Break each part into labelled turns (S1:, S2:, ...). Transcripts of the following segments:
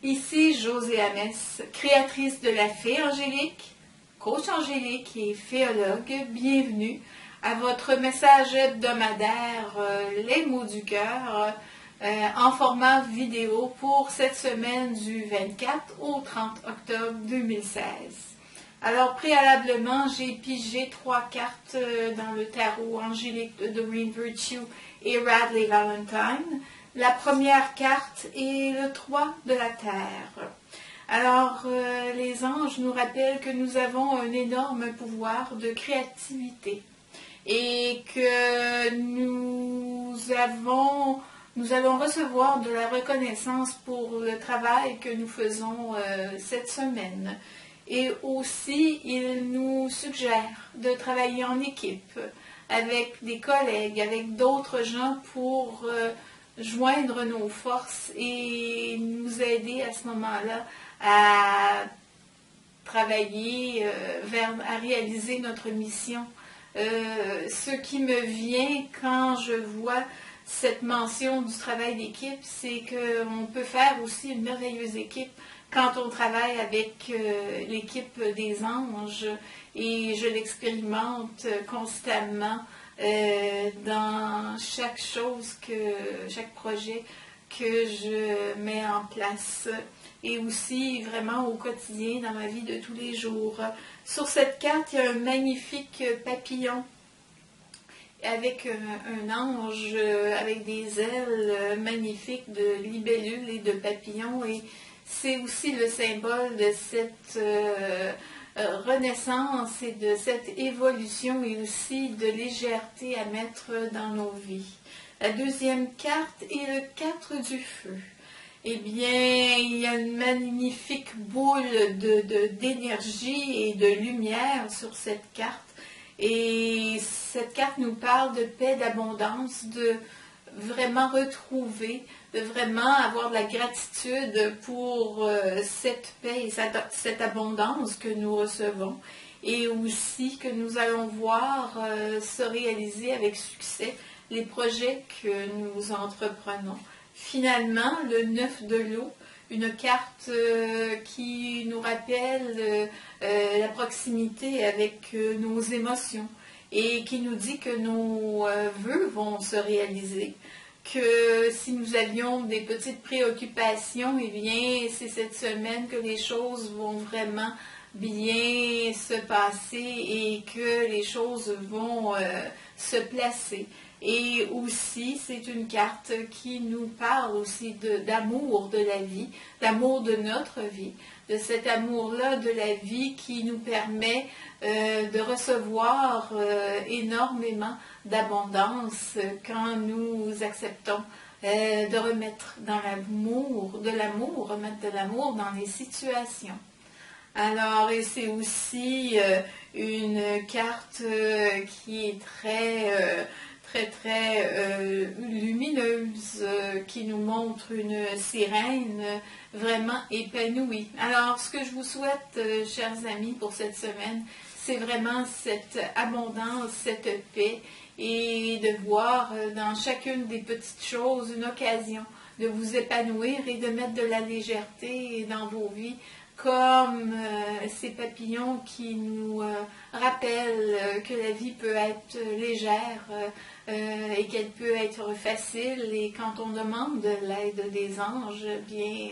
S1: Ici Josée Hamès, créatrice de la Fée Angélique, coach angélique et féologue. Bienvenue à votre message hebdomadaire Les mots du cœur en format vidéo pour cette semaine du 24 au 30 octobre 2016. Alors préalablement, j'ai pigé 3 cartes dans le tarot angélique de Doreen Virtue et Radleigh Valentine. La première carte est le 3 de la Terre. Alors, les anges nous rappellent que nous avons un énorme pouvoir de créativité et que nous allons recevoir de la reconnaissance pour le travail que nous faisons cette semaine. Et aussi, il nous suggère de travailler en équipe avec des collègues, avec d'autres gens pour joindre nos forces et nous aider à ce moment-là à travailler à réaliser notre mission. Ce qui me vient quand je vois cette mention du travail d'équipe, c'est qu'on peut faire aussi une merveilleuse équipe quand on travaille avec l'équipe des anges, et je l'expérimente constamment dans chaque chose, chaque projet que je mets en place, et aussi vraiment au quotidien dans ma vie de tous les jours. Sur cette carte, il y a un magnifique papillon avec un ange avec des ailes magnifiques de libellules et de papillons, et c'est aussi le symbole de cette renaissance et de cette évolution et aussi de légèreté à mettre dans nos vies. La deuxième carte est le 4 du feu. Eh bien, il y a une magnifique boule d'énergie et de lumière sur cette carte. Et cette carte nous parle de paix, d'abondance, de vraiment retrouver, de vraiment avoir de la gratitude pour cette paix et cette abondance que nous recevons, et aussi que nous allons voir se réaliser avec succès les projets que nous entreprenons. Finalement, le 9 de l'eau, une carte qui nous rappelle la proximité avec nos émotions et qui nous dit que nos vœux vont se réaliser, que si nous avions des petites préoccupations, eh bien, c'est cette semaine que les choses vont vraiment bien se passer et que les choses vont se placer. Et aussi, c'est une carte qui nous parle aussi d'amour de la vie, d'amour de notre vie, de cet amour-là de la vie qui nous permet de recevoir énormément d'abondance quand nous acceptons de remettre remettre de l'amour dans les situations. Alors, et c'est aussi une carte qui est très lumineuse, qui nous montre une sirène vraiment épanouie. Alors, ce que je vous souhaite, chers amis, pour cette semaine, c'est vraiment cette abondance, cette paix, et de voir dans chacune des petites choses une occasion de vous épanouir et de mettre de la légèreté dans vos vies, comme ces papillons qui nous rappellent que la vie peut être légère et qu'elle peut être facile, et quand on demande l'aide des anges, bien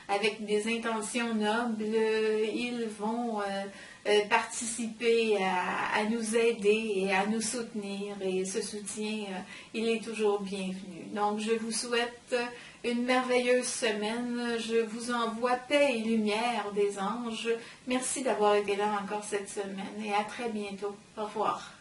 S1: avec des intentions nobles, ils vont participer à nous aider et à nous soutenir, et ce soutien, il est toujours bienvenu. Donc je vous souhaite une merveilleuse semaine. Je vous envoie paix et lumière des anges. Merci d'avoir été là encore cette semaine, et à très bientôt. Au revoir.